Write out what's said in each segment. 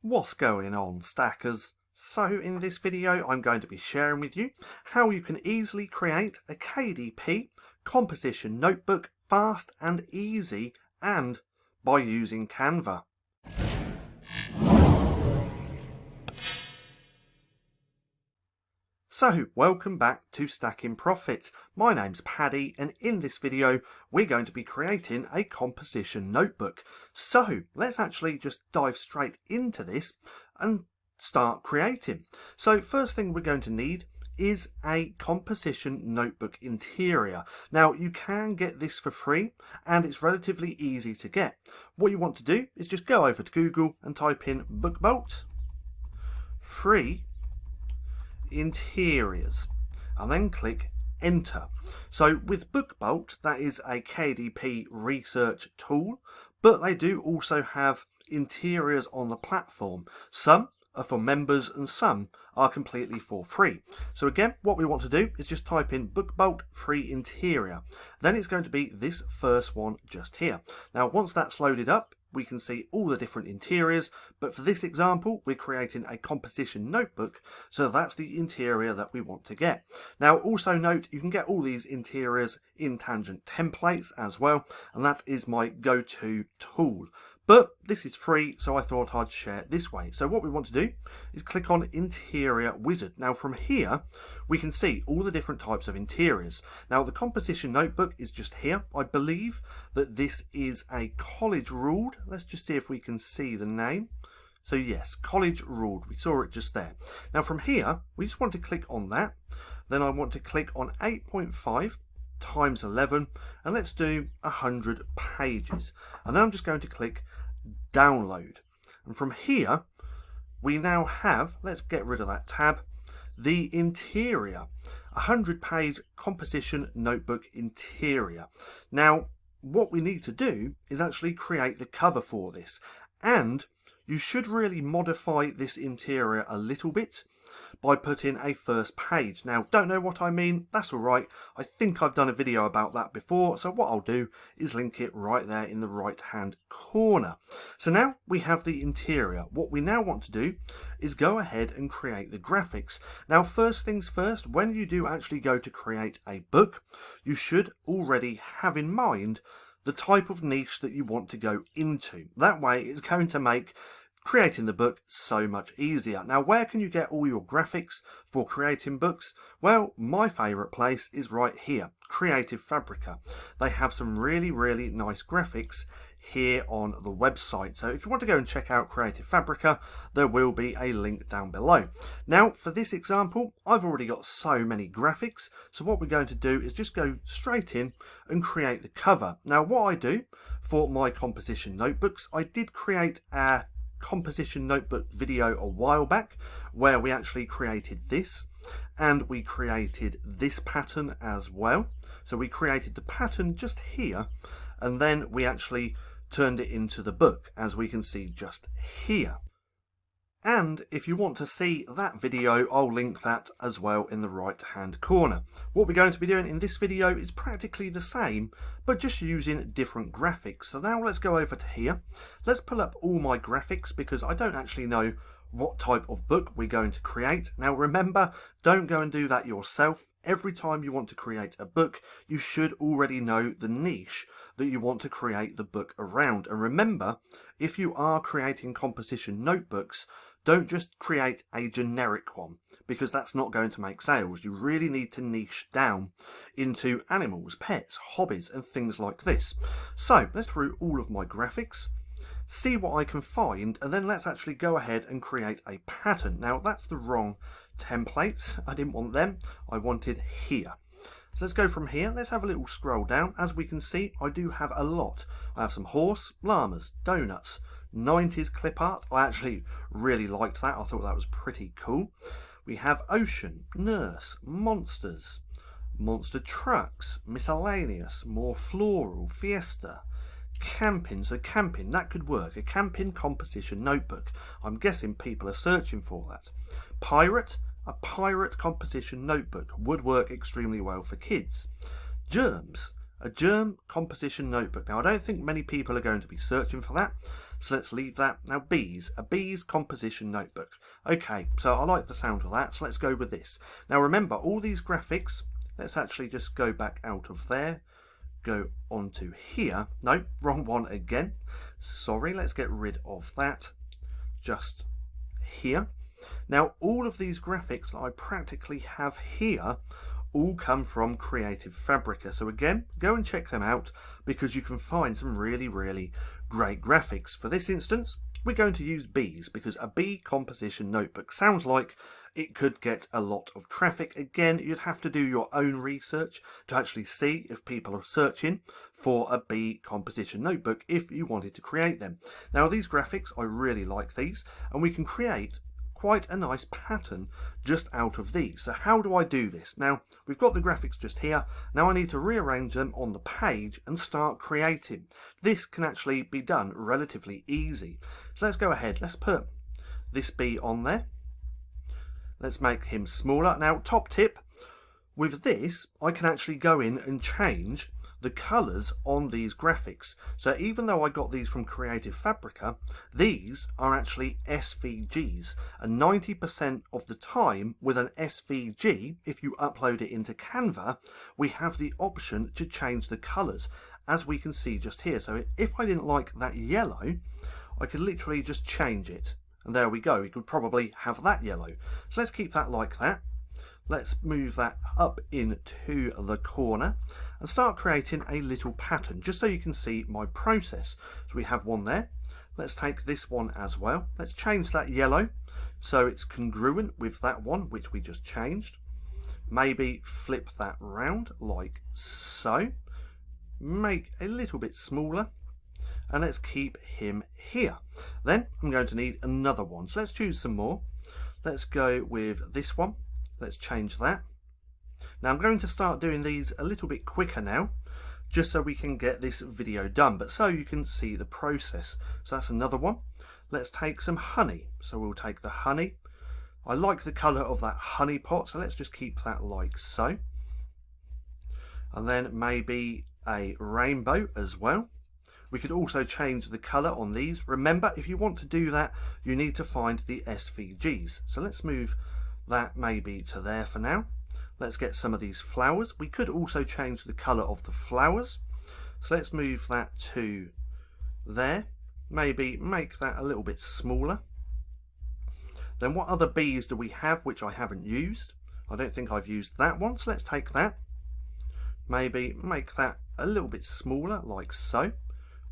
What's going on, stackers? So in this video I'm going to be sharing with you how you can easily create a KDP composition notebook fast and easy, and by using Canva. So welcome back to StackinProfit. My name's Paddy, and in this video we're going to be creating a composition notebook. So let's actually just dive straight into this and start creating. So first thing we're going to need is a composition notebook interior. Now you can get this for free and it's relatively easy to get. What you want to do is just go over to Google and type in BookBolt free interiors and then click enter. So with BookBolt, that is a KDP research tool, but they do also have interiors on the platform. Some are for members and some are completely for free. So again, what we want to do is just type in BookBolt free interior. Then it's going to be this first one just here. Now once that's loaded up, we can see all the different interiors, but for this example we're creating a composition notebook, so that's the interior that we want to get. Now also note you can get all these interiors in Tangent templates as well, and that is my go-to tool. But this is free, so I thought I'd share it this way. So what we want to do is click on Interior Wizard. Now from here, we can see all the different types of interiors. Now the composition notebook is just here. I believe that this is a college ruled. Let's just see if we can see the name. So yes, college ruled. We saw it just there. Now from here, we just want to click on that. Then I want to click on 8.5 times 11, and let's do 100 pages, and then I'm just going to click download, and from here we now have, let's get rid of that tab, the interior, 100-page composition notebook interior. Now what we need to do is actually create the cover for this, and you should really modify this interior a little bit by putting a first page. Now, don't know what I mean, that's alright. I think I've done a video about that before, so what I'll do is link it right there in the right hand corner. So now we have the interior. What we now want to do is go ahead and create the graphics. Now, first things first, when you do actually go to create a book, you should already have in mind the type of niche that you want to go into. That way it's going to make creating the book so much easier. Now where can you get all your graphics for creating books? Well, my favourite place is right here, Creative Fabrica. They have some really nice graphics here on the website. So if you want to go and check out Creative Fabrica, there will be a link down below. Now for this example, I've already got so many graphics, so what we're going to do is just go straight in and create the cover. Now what I do for my composition notebooks, I did create a composition notebook video a while back where we actually created this, and we created this pattern as well. So we created the pattern just here, and then we actually turned it into the book, as we can see just here. And if you want to see that video, I'll link that as well in the right hand corner. What we're going to be doing in this video is practically the same, but just using different graphics. So now let's go over to here. Let's pull up all my graphics because I don't actually know what type of book we're going to create. Now remember, don't go and do that yourself. Every time you want to create a book, you should already know the niche that you want to create the book around. And remember, if you are creating composition notebooks, don't just create a generic one, because that's not going to make sales. You really need to niche down into animals, pets, hobbies, and things like this. So let's through all of my graphics, see what I can find, and then let's actually go ahead and create a pattern. Now that's the wrong templates. I didn't want them. I wanted here. So let's go from here. Let's have a little scroll down. As we can see, I do have a lot. I have some horse, llamas, donuts, 90s clip art. I actually really liked that. I thought that was pretty cool. We have ocean, nurse, monsters, monster trucks, miscellaneous, more floral, fiesta, camping. So camping, that could work. A camping composition notebook. I'm guessing people are searching for that. Pirate, a pirate composition notebook would work extremely well for kids. Germs, a germ composition notebook. Now I don't think many people are going to be searching for that, so let's leave that. Now bees, a bees composition notebook. Okay, so I like the sound of that, so let's go with this. Now remember, all these graphics, let's actually just go back out of there, go onto here. No, wrong one again. Sorry, let's get rid of that. Just here. Now all of these graphics that I practically have here all come from Creative Fabrica. So again, go and check them out because you can find some really great graphics. For this instance, we're going to use bees because a bee composition notebook sounds like it could get a lot of traffic. Again, you'd have to do your own research to actually see if people are searching for a bee composition notebook if you wanted to create them. Now these graphics, I really like these, and we can create quite a nice pattern just out of these. So how do I do this? Now we've got the graphics just here. Now I need to rearrange them on the page and start creating. This can actually be done relatively easy. So let's go ahead. Let's put this bee on there. Let's make him smaller. Now top tip, with this I can actually go in and change the colours on these graphics. So even though I got these from Creative Fabrica, these are actually SVGs, and 90% of the time with an SVG, if you upload it into Canva, we have the option to change the colours, as we can see just here. So if I didn't like that yellow, I could literally just change it, and there we go. We could probably have that yellow. So let's keep that like that. Let's move that up into the corner and start creating a little pattern just so you can see my process. So we have one there. Let's take this one as well. Let's change that yellow so it's congruent with that one which we just changed. Maybe flip that round like so. Make a little bit smaller. And let's keep him here. Then I'm going to need another one. So let's choose some more. Let's go with this one. Let's change that. Now I'm going to start doing these a little bit quicker now, just so we can get this video done, but so you can see the process. So that's another one. Let's take some honey. So we'll take the honey. I like the colour of that honey pot, so let's just keep that like so. And then maybe a rainbow as well. We could also change the colour on these. Remember, if you want to do that, you need to find the SVGs. So let's move that maybe to there for now. Let's get some of these flowers. We could also change the colour of the flowers. So let's move that to there. Maybe make that a little bit smaller. Then what other bees do we have which I haven't used? I don't think I've used that one. So let's take that. Maybe make that a little bit smaller like so.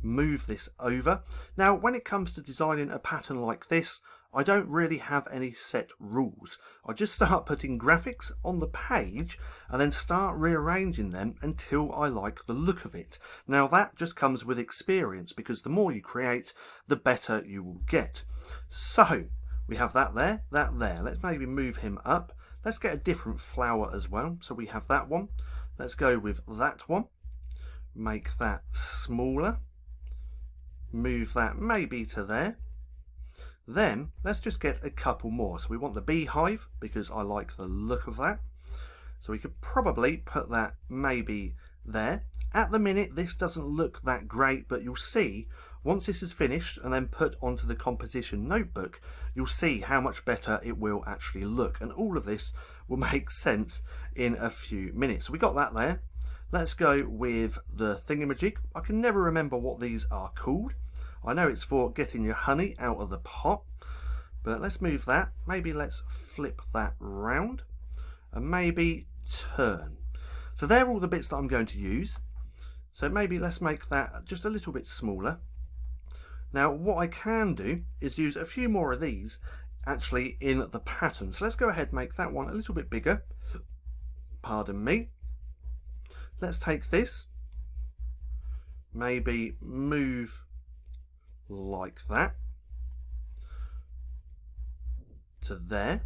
Move this over. Now when it comes to designing a pattern like this, I don't really have any set rules. I just start putting graphics on the page and then start rearranging them until I like the look of it. Now that just comes with experience because the more you create, the better you will get. So we have that there, that there. Let's maybe move him up. Let's get a different flower as well. So we have that one. Let's go with that one. Make that smaller. Move that maybe to there. Then let's just get a couple more. So we want the beehive because I like the look of that. So we could probably put that maybe there. At the minute this doesn't look that great, but you'll see once this is finished and then put onto the composition notebook, you'll see how much better it will actually look, and all of this will make sense in a few minutes. So we got that there. Let's go with the thingamajig. I can never remember what these are called. I know it's for getting your honey out of the pot, but let's move that. Maybe let's flip that round and maybe turn. So they're all the bits that I'm going to use. So maybe let's make that just a little bit smaller. Now what I can do is use a few more of these actually in the pattern. So let's go ahead and make that one a little bit bigger. Pardon me. Let's take this, maybe move like that to there.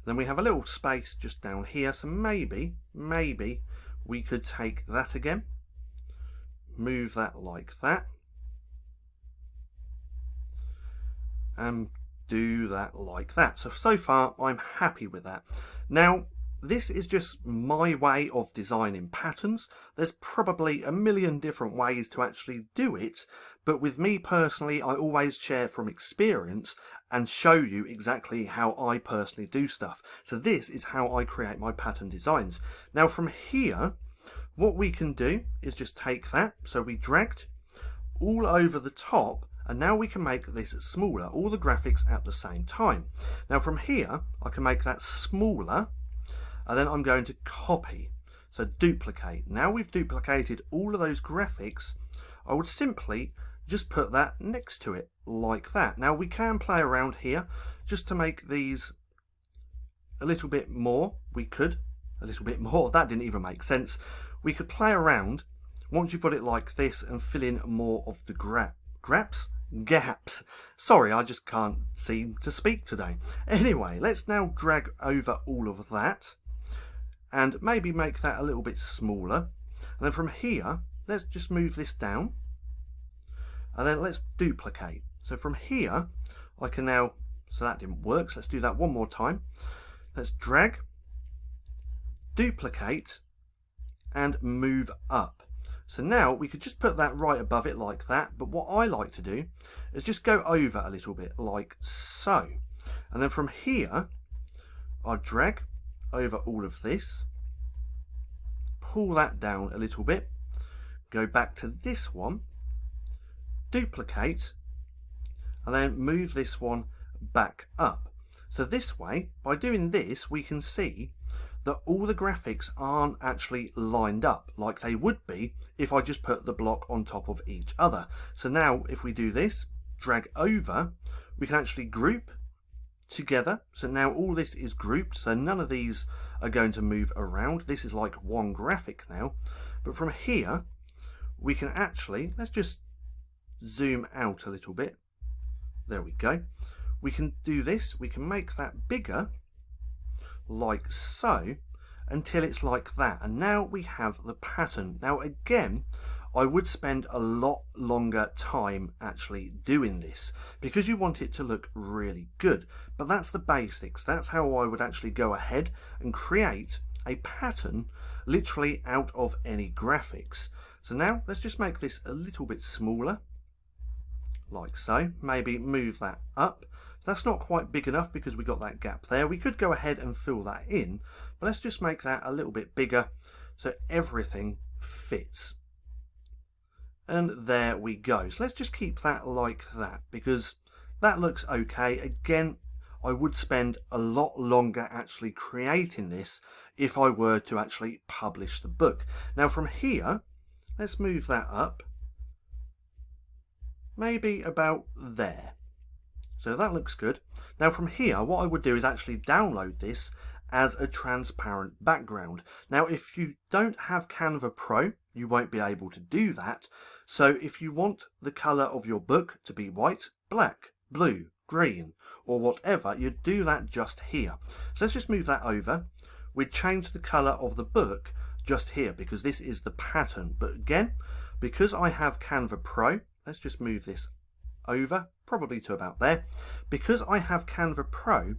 Then we have a little space just down here, so maybe we could take that again, move that like that, and do that like that. So far I'm happy with that. Now this is just my way of designing patterns. There's probably a million different ways to actually do it, but with me personally, I always share from experience and show you exactly how I personally do stuff. So this is how I create my pattern designs. Now from here, what we can do is just take that, so we dragged all over the top, and now we can make this smaller, all the graphics at the same time. Now from here, I can make that smaller, and then I'm going to copy, so duplicate. Now we've duplicated all of those graphics, I would simply just put that next to it like that. Now we can play around here just to make these a little bit more. We could, a little bit more, that didn't even make sense. We could play around once you put it like this and fill in more of the gaps. Sorry, I just can't seem to speak today. Anyway, let's now drag over all of that and maybe make that a little bit smaller. And then from here, let's just move this down. And then let's duplicate. So from here, I can now, so that didn't work, so let's do that one more time. Let's drag, duplicate, and move up. So now we could just put that right above it like that, but what I like to do is just go over a little bit like so. And then from here, I'll drag over all of this, pull that down a little bit, go back to this one, duplicate, and then move this one back up. So this way, by doing this, we can see that all the graphics aren't actually lined up like they would be if I just put the block on top of each other. So now if we do this, drag over, we can actually group together. So now all this is grouped, so none of these are going to move around. This is like one graphic now. But from here, we can actually, let's just zoom out a little bit. There we go. We can do this, we can make that bigger like so until it's like that, and now we have the pattern. Now again, I would spend a lot longer time actually doing this because you want it to look really good, but that's the basics. That's how I would actually go ahead and create a pattern literally out of any graphics. So now let's just make this a little bit smaller like so, maybe move that up. That's not quite big enough because we got that gap there. We could go ahead and fill that in, but let's just make that a little bit bigger so everything fits. And there we go. So let's just keep that like that because that looks okay. Again, I would spend a lot longer actually creating this if I were to actually publish the book. Now from here, let's move that up, maybe about there. So that looks good. Now from here, what I would do is actually download this as a transparent background. Now if you don't have Canva Pro, you won't be able to do that. So if you want the colour of your book to be white, black, blue, green, or whatever, you'd do that just here. So let's just move that over. We'd change the colour of the book just here because this is the pattern. But again, because I have Canva Pro, let's just move this over, probably to about there. Because I have Canva Pro,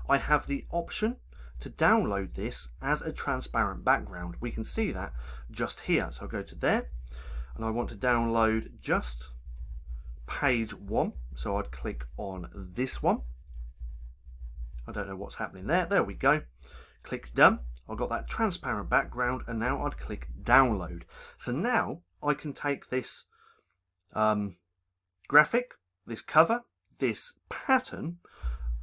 I have the option to download this as a transparent background. We can see that just here. So I'll go to there and I want to download just page 1. So I'd click on this one. I don't know what's happening there. There we go. Click done. I've got that transparent background and now I'd click download. So now I can take this graphic, this cover, this pattern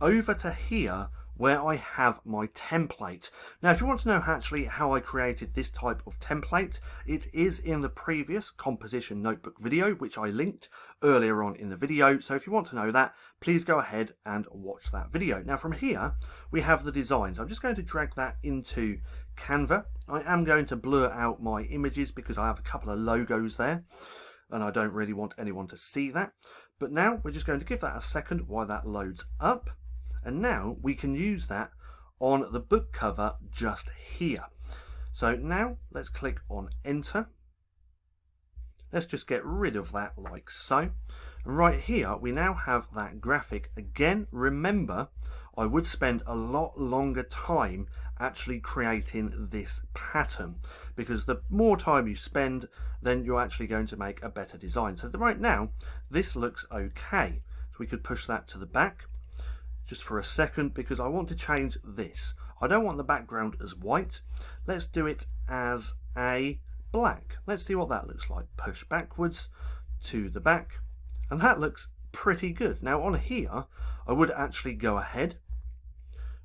over to here where I have my template. Now if you want to know actually how I created this type of template, it is in the previous composition notebook video which I linked earlier on in the video. So if you want to know that, please go ahead and watch that video. Now from here we have the designs. I'm just going to drag that into Canva. I am going to blur out my images because I have a couple of logos there and I don't really want anyone to see that. But now we're just going to give that a second while that loads up. And now we can use that on the book cover just here. So now let's click on enter. Let's just get rid of that like so. And right here, we now have that graphic. Again, remember, I would spend a lot longer time actually creating this pattern, because the more time you spend, then you're actually going to make a better design. So right now, this looks okay. So we could push that to the back just for a second, because I want to change this. I don't want the background as white. Let's do it as a black. Let's see what that looks like. Push backwards to the back, and that looks pretty good. Now on here, I would actually go ahead,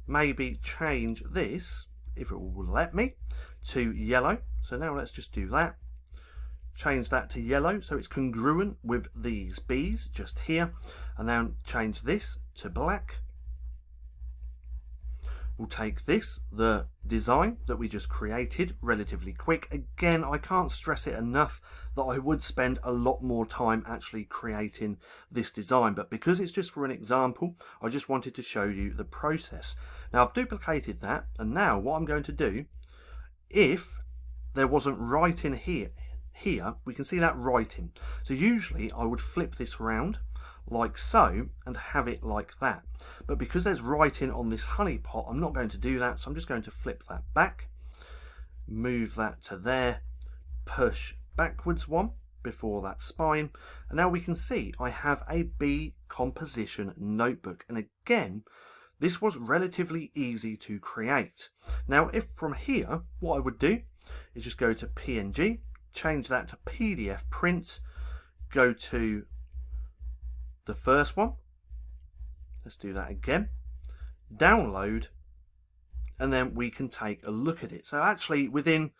maybe change this, if it will let me, to yellow. So now let's just do that. Change that to yellow so it's congruent with these bees just here, and then change this to black. We'll take this, the design that we just created, relatively quick. Again, I can't stress it enough that I would spend a lot more time actually creating this design, but because it's just for an example, I just wanted to show you the process. Now I've duplicated that, and now what I'm going to do, if there wasn't writing here, we can see that writing. So usually I would flip this round like so and have it like that, but because there's writing on this honey pot, I'm not going to do that. So I'm just going to flip that back, move that to there, push backwards one before that spine, and now we can see I have a bee composition notebook. And again, this was relatively easy to create. Now if from here, what I would do is just go to PNG, change that to PDF print, go to the first one, let's do that again, download, and then we can take a look at it. So actually within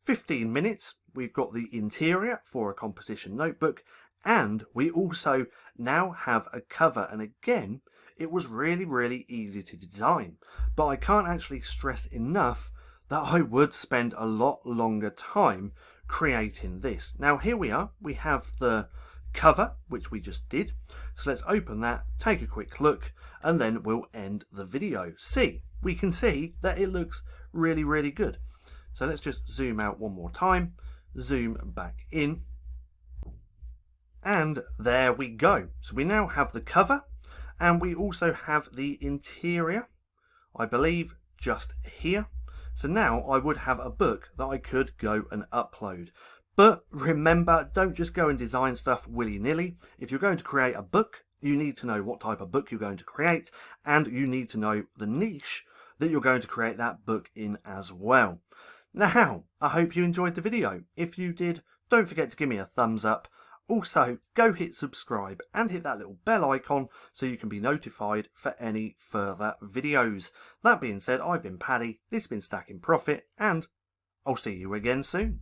15 minutes we've got the interior for a composition notebook, and we also now have a cover. And again, it was really easy to design, but I can't actually stress enough that I would spend a lot longer time creating this. Now here we are, we have the cover, which we just did. So let's open that, take a quick look, and then we'll end the video. We can see that it looks really good. So let's just zoom out one more time, zoom back in, and there we go. So we now have the cover, and we also have the interior, I believe, just here. So now I would have a book that I could go and upload. But remember, don't just go and design stuff willy-nilly. If you're going to create a book, you need to know what type of book you're going to create, and you need to know the niche that you're going to create that book in as well. Now, I hope you enjoyed the video. If you did, don't forget to give me a thumbs up. Also, go hit subscribe and hit that little bell icon so you can be notified for any further videos. That being said, I've been Paddy, this has been StackinProfit, and I'll see you again soon.